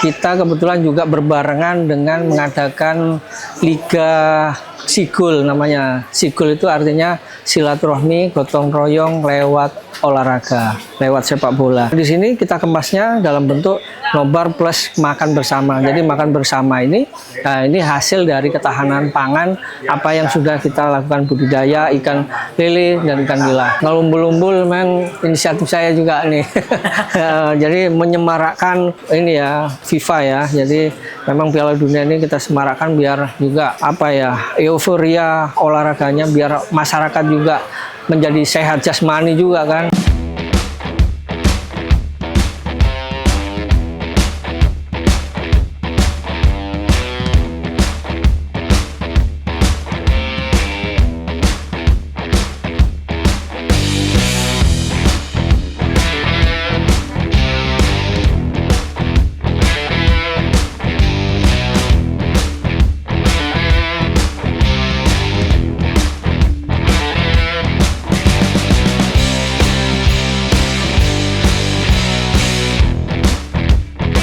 kita kebetulan juga berbarengan dengan mengadakan Liga Sikul namanya. Sikul itu artinya silaturahmi, gotong royong lewat olahraga, lewat sepak bola. Di sini kita kemasnya dalam bentuk nobar plus makan bersama. Jadi makan bersama ini hasil dari ketahanan pangan apa yang sudah kita lakukan budidaya ikan lele dan ikan nila. Kalau umbul-umbul memang inisiatif saya juga nih. Jadi menyemarakkan ini ya FIFA ya. Jadi memang Piala Dunia ini kita semarakkan biar juga apa ya euforia olahraganya biar masyarakat juga menjadi sehat jasmani juga kan.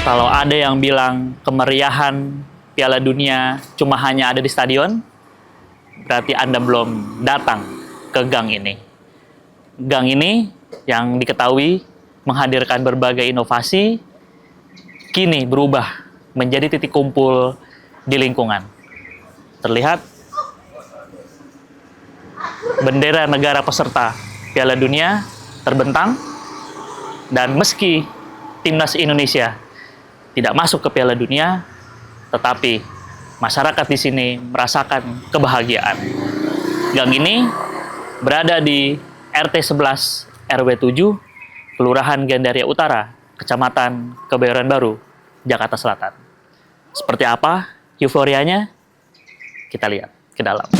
Kalau ada yang bilang kemeriahan Piala Dunia cuma hanya ada di stadion, berarti Anda belum datang ke gang ini. Gang ini yang diketahui menghadirkan berbagai inovasi, kini berubah menjadi titik kumpul di lingkungan. Terlihat bendera negara peserta Piala Dunia terbentang, dan meski timnas Indonesia tidak masuk ke Piala Dunia, tetapi masyarakat di sini merasakan kebahagiaan. Gang ini berada di RT 11 RW 7, Kelurahan Gandaria Utara, Kecamatan Kebayoran Baru, Jakarta Selatan. Seperti apa euforianya? Kita lihat ke dalam.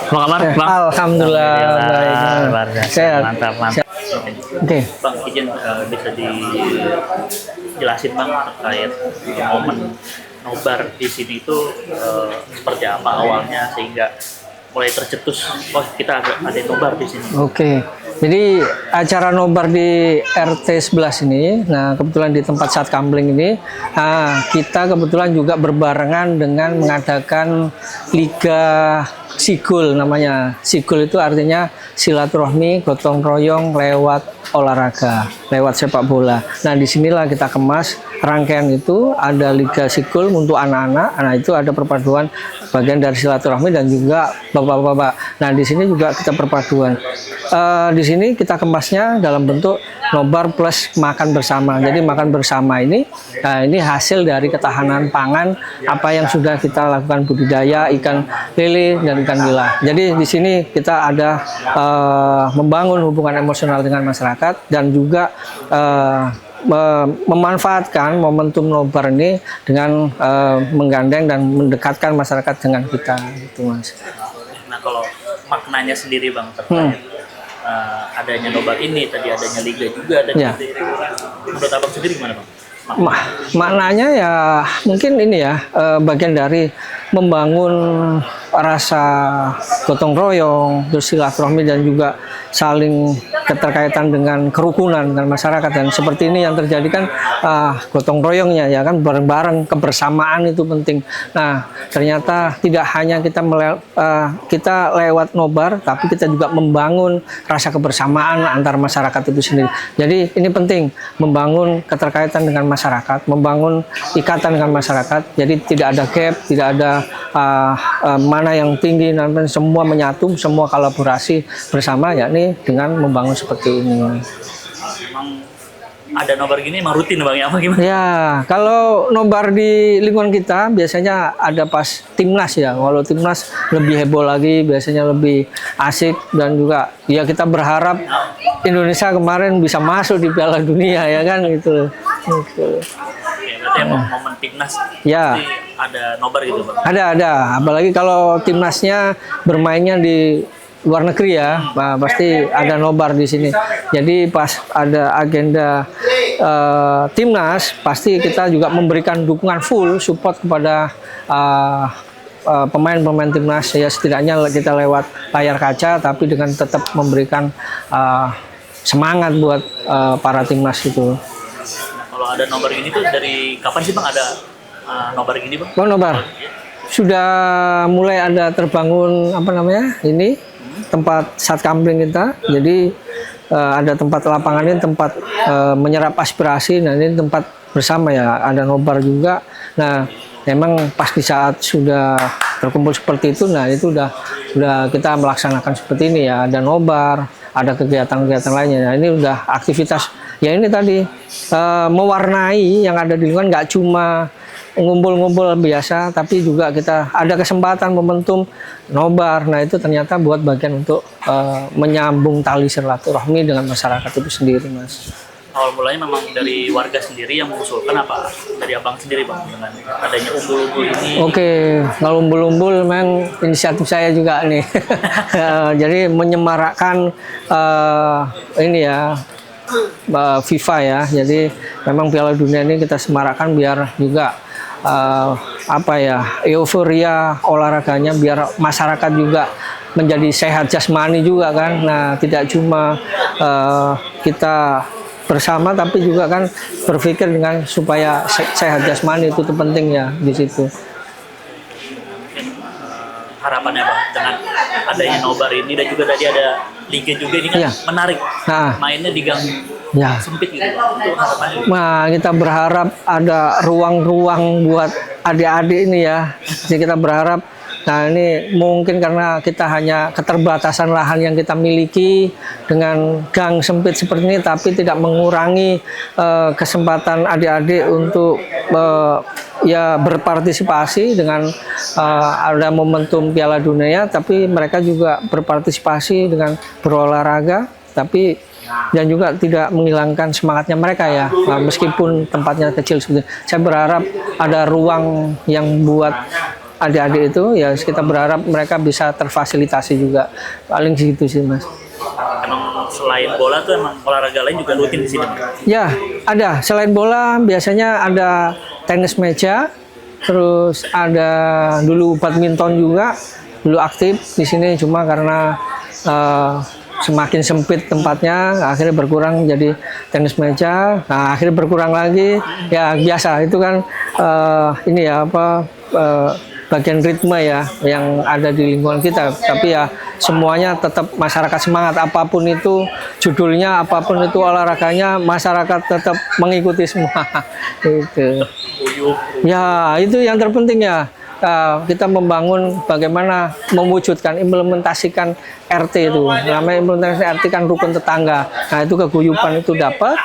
Apa kabar, Bang? Alhamdulillah baik. Sehat. Mantap. Oke. Bang, izin bisa dijelasin Bang terkait momen nobar di sini itu seperti apa awalnya sehingga mulai tercetus, oh kita ada nobar di sini. Oke. Jadi acara nobar di RT 11 ini, nah kebetulan di tempat Sat Kambling ini, kita kebetulan juga berbarengan dengan mengadakan Liga Sikul namanya. Sikul itu artinya silaturahmi, gotong royong lewat olahraga, lewat sepak bola. Nah disinilah kita kemas rangkaian itu, ada Liga Sikul untuk anak-anak. Nah itu ada perpaduan bagian dari silaturahmi dan juga bapak-bapak. Nah di sini juga kita perpaduan. Di sini kita kemasnya dalam bentuk nobar plus makan bersama. Jadi makan bersama ini hasil dari ketahanan pangan apa yang sudah kita lakukan budidaya ikan lele dan ikan nila. Jadi di sini kita ada membangun hubungan emosional dengan masyarakat dan juga memanfaatkan momentum nobar ini dengan menggandeng dan mendekatkan masyarakat dengan kita, gitu Mas. Nah kalau maknanya sendiri Bang terkait adanya nobar ini, tadi adanya liga juga, dan menurut Abang sendiri gimana Bang? Maknanya ya mungkin ini ya bagian dari membangun rasa gotong royong, terus silaturahmi dan juga saling keterkaitan dengan kerukunan dengan masyarakat. Dan seperti ini yang terjadi kan gotong royongnya ya kan, bareng-bareng, kebersamaan itu penting. Nah ternyata tidak hanya kita lewat nobar, tapi kita juga membangun rasa kebersamaan antar masyarakat itu sendiri. Jadi ini penting, membangun keterkaitan dengan masyarakat, membangun ikatan dengan masyarakat. Jadi tidak ada gap, tidak ada mana yang tinggi, semua menyatu, semua kolaborasi bersama ya. Ini nih dengan membangun seperti ini. Memang ada nobar gini emang rutin Bang ya, apa gimana? Ya, kalau nobar di lingkungan kita biasanya ada pas timnas ya. Kalau timnas lebih heboh lagi, biasanya lebih asik, dan juga ya kita berharap Indonesia kemarin bisa masuk di Piala Dunia ya kan gitu. Gitu. Oke, berarti emang momen timnas Ya. pasti ada nobar gitu Bang. Ada. Apalagi kalau timnasnya bermainnya di luar negeri ya, nah, pasti ada nobar di sini. Jadi pas ada agenda timnas, pasti kita juga memberikan dukungan full support kepada pemain-pemain timnas ya, setidaknya kita lewat layar kaca, tapi dengan tetap memberikan semangat buat para timnas itu. Nah, kalau ada nobar gini tuh dari kapan sih Bang ada nobar gini Bang? Bang, nobar sudah mulai ada terbangun apa namanya ini tempat satkamling kita. Jadi ada tempat lapangan ini, tempat menyerap aspirasi. Nah, ini tempat bersama ya, ada nobar juga. Nah, memang pas di saat sudah terkumpul seperti itu, nah itu udah kita melaksanakan seperti ini ya, ada nobar, ada kegiatan-kegiatan lainnya. Nah, ini udah aktivitas ya, ini tadi mewarnai yang ada di lingkungan, nggak cuma ngumpul-ngumpul biasa, tapi juga kita ada kesempatan momentum nobar. Nah, itu ternyata buat bagian untuk menyambung tali silaturahmi dengan masyarakat itu sendiri, Mas. Awal mulanya memang dari warga sendiri yang mengusulkan, apa dari Abang sendiri Bang dengan adanya umbul-umbul ini? Oke, kalau umbul-umbul memang inisiatif saya juga nih. Jadi menyemarakkan ini ya, FIFA ya. Jadi memang Piala Dunia ini kita semarakkan biar juga apa ya, euforia olahraganya, biar masyarakat juga menjadi sehat jasmani juga kan. Nah, tidak cuma kita bersama, tapi juga kan berpikir dengan supaya sehat jasmani, itu penting ya di situ. Harapannya Bang dengan adanya nobar ini, dan juga tadi ada liga juga ini kan Iya. menarik, Nah, mainnya di gang ya. sempit gitu Bang. Itu harapannya. Nah, kita berharap ada ruang-ruang buat adik-adik ini ya. Jadi kita berharap, nah ini mungkin karena kita hanya keterbatasan lahan yang kita miliki dengan gang sempit seperti ini, tapi tidak mengurangi kesempatan adik-adik untuk ya berpartisipasi dengan ada momentum Piala Dunia, tapi mereka juga berpartisipasi dengan berolahraga, tapi dan juga tidak menghilangkan semangatnya mereka ya. Nah, meskipun tempatnya kecil seperti ini. Saya berharap ada ruang yang buat adik-adik itu ya, kita berharap mereka bisa terfasilitasi juga. Paling segitu sih, Mas. Emang selain bola tuh emang olahraga lain juga rutin di sini Bang? Ya, ada. Selain bola biasanya ada tenis meja, terus ada dulu badminton juga, dulu aktif di sini, cuma karena semakin sempit tempatnya, akhirnya berkurang jadi tenis meja. Nah, akhirnya berkurang lagi. Ya biasa itu kan ini ya apa bagian ritme ya yang ada di lingkungan kita. Tapi ya semuanya tetap masyarakat semangat, apapun itu judulnya, apapun itu olahraganya, masyarakat tetap mengikuti semua. Itu. Ya itu yang terpenting ya. Kita membangun bagaimana mewujudkan, implementasikan RT itu. Namanya implementasi RT kan rukun tetangga. Nah, itu keguyupan itu dapat.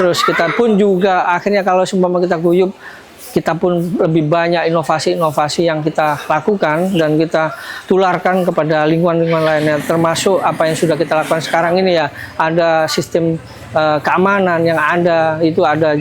Terus kita pun juga akhirnya kalau seumpama kita guyup, kita pun lebih banyak inovasi-inovasi yang kita lakukan dan kita tularkan kepada lingkungan-lingkungan lainnya, termasuk apa yang sudah kita lakukan sekarang ini ya. Ada sistem keamanan yang ada, itu ada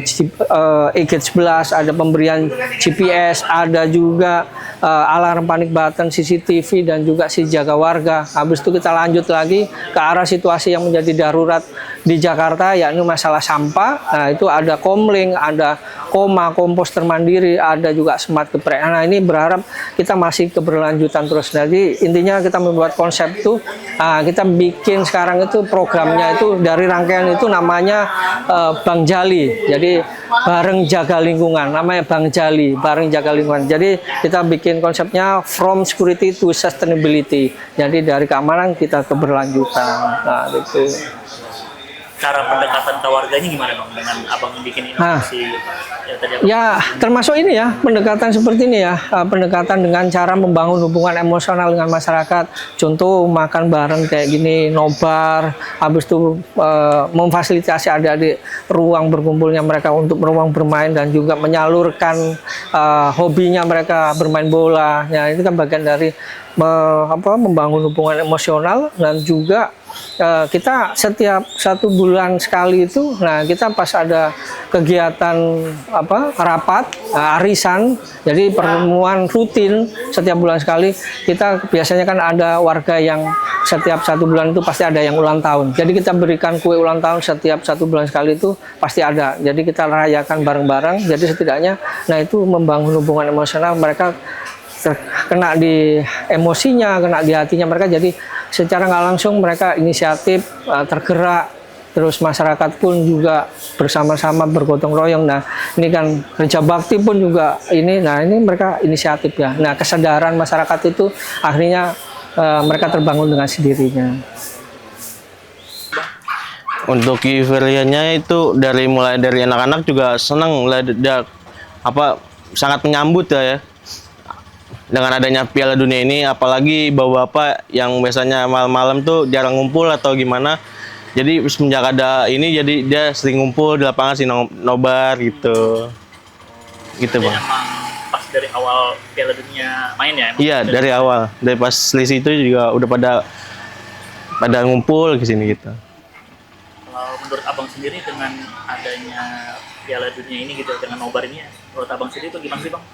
e-gate 11, ada pemberian GPS, ada juga alarm panik button, CCTV, dan juga si jaga warga. Habis itu kita lanjut lagi ke arah situasi yang menjadi darurat di Jakarta, yakni masalah sampah. Nah, itu ada komling, ada koma, komposter mandiri, ada juga smart geprek. Nah, ini berharap kita masih keberlanjutan terus. Jadi intinya kita membuat konsep itu, kita bikin sekarang itu programnya itu dari rangkaian itu namanya Bang Jali. Jadi bareng jaga lingkungan, namanya Bang Jali, bareng jaga lingkungan. Jadi kita bikin konsepnya from security to sustainability. Jadi dari keamanan kita keberlanjutan. Nah, itu. cara pendekatan ke warganya gimana Bang dengan Abang bikin inovasi yang tadi Abang Ya, termasuk ini ya, pendekatan seperti ini ya, pendekatan dengan cara membangun hubungan emosional dengan masyarakat. Contoh makan bareng kayak gini, nobar, habis itu memfasilitasi adik-adik ruang berkumpulnya mereka untuk ruang bermain dan juga menyalurkan hobinya mereka bermain bola. Ya, itu kan bagian dari membangun hubungan emosional. Dan juga kita setiap 1 bulan sekali itu, nah kita pas ada kegiatan rapat, arisan, jadi pertemuan rutin setiap bulan sekali. Kita biasanya kan ada warga yang setiap 1 bulan itu pasti ada yang ulang tahun. Jadi kita berikan kue ulang tahun setiap 1 bulan sekali itu pasti ada. Jadi kita rayakan bareng-bareng. Jadi setidaknya, nah itu membangun hubungan emosional, mereka kena di emosinya, kena di hatinya mereka. Jadi secara nggak langsung mereka inisiatif, tergerak, terus masyarakat pun juga bersama-sama bergotong royong. Nah ini kan kerja bakti pun juga ini, nah ini mereka inisiatif ya. Nah kesadaran masyarakat itu akhirnya mereka terbangun dengan sendirinya. Untuk euforianya itu mulai dari anak-anak juga senang, sangat menyambut ya. Dengan adanya Piala Dunia ini, apalagi bapak-bapak yang biasanya malam-malam tuh jarang ngumpul atau gimana, jadi semenjak ada ini jadi dia sering ngumpul di lapangan sih, nobar gitu Bang. emang pas dari awal Piala Dunia main ya? Iya, dari awal, dari pas selisih itu juga udah pada ngumpul ke sini gitu. Kalau menurut Abang sendiri dengan adanya Piala Dunia ini gitu, dengan nobar ini, menurut Abang sendiri itu gimana sih Bang?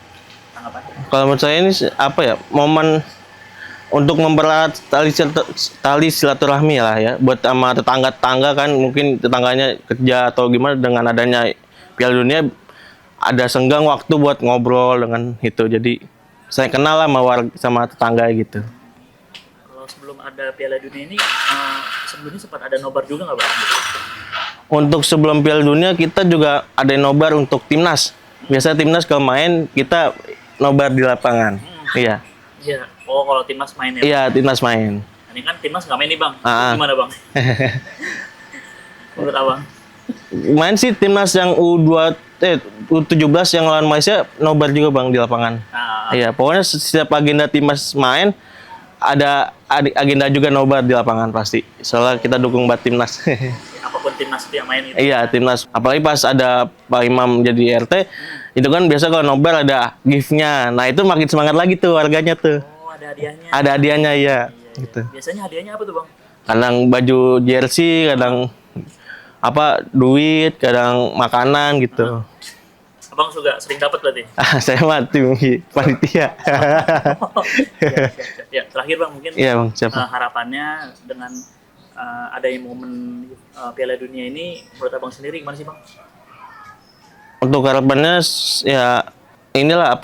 Kalau menurut saya ini momen untuk mempererat tali silaturahmi lah ya, buat sama tetangga-tetangga kan, mungkin tetangganya kerja atau gimana, dengan adanya Piala Dunia ada senggang waktu buat ngobrol dengan itu. Jadi saya kenal lah sama tetangga gitu. Kalau sebelum ada Piala Dunia ini, sebelumnya sempat ada nobar juga nggak Bang? Untuk sebelum Piala Dunia kita juga ada nobar untuk timnas. Biasa timnas kalau main kita nobar di lapangan. Iya. Iya. Oh, kalau timnas main ya? Iya, timnas main. Ini kan timnas nggak main nih Bang. Gimana Bang? Menurut Abang? Main sih timnas yang U17 yang lawan Malaysia nobar juga Bang di lapangan. Iya, pokoknya setiap agenda timnas main ada agenda juga nobar di lapangan pasti. Soalnya kita dukung buat timnas. Apapun timnas yang main itu. Iya, timnas. Apalagi pas ada Pak Imam jadi RT, itu kan biasa kalau nobar ada gift-nya. Nah, itu makin semangat lagi tuh warganya tuh. Oh, ada hadiahnya. Ada hadiahnya, iya. Gitu. Biasanya hadiahnya apa tuh Bang? Kadang baju jersey, kadang duit, kadang makanan gitu. Abang juga sering dapat berarti? Saya mati panitia. Ya, terakhir Bang mungkin. Iya Bang, siapa? Harapannya dengan adanya momen Piala Dunia ini, menurut Abang sendiri gimana sih Bang? Untuk harapannya ya inilah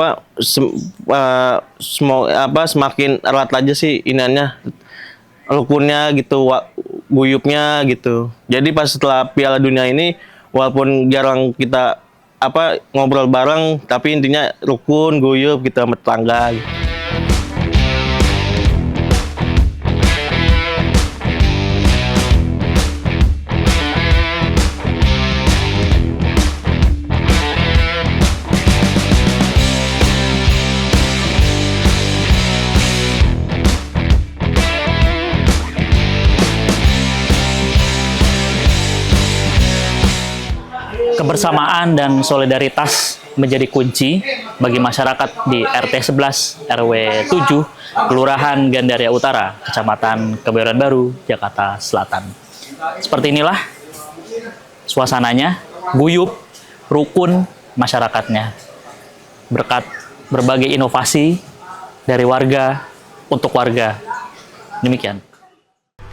semakin erat aja sih inannya, rukunnya gitu, guyupnya gitu. Jadi pas setelah Piala Dunia ini, walaupun jarang kita ngobrol bareng, tapi intinya rukun, guyup gitu sama tetangga gitu. Kebersamaan dan solidaritas menjadi kunci bagi masyarakat di RT 11 RW 7 Kelurahan Gandaria Utara, Kecamatan Kebayoran Baru, Jakarta Selatan. Seperti inilah suasananya, guyup, rukun masyarakatnya. Berkat berbagai inovasi dari warga untuk warga. Demikian.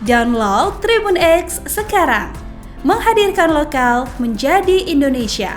Download Tribun X sekarang. Menghadirkan lokal menjadi Indonesia.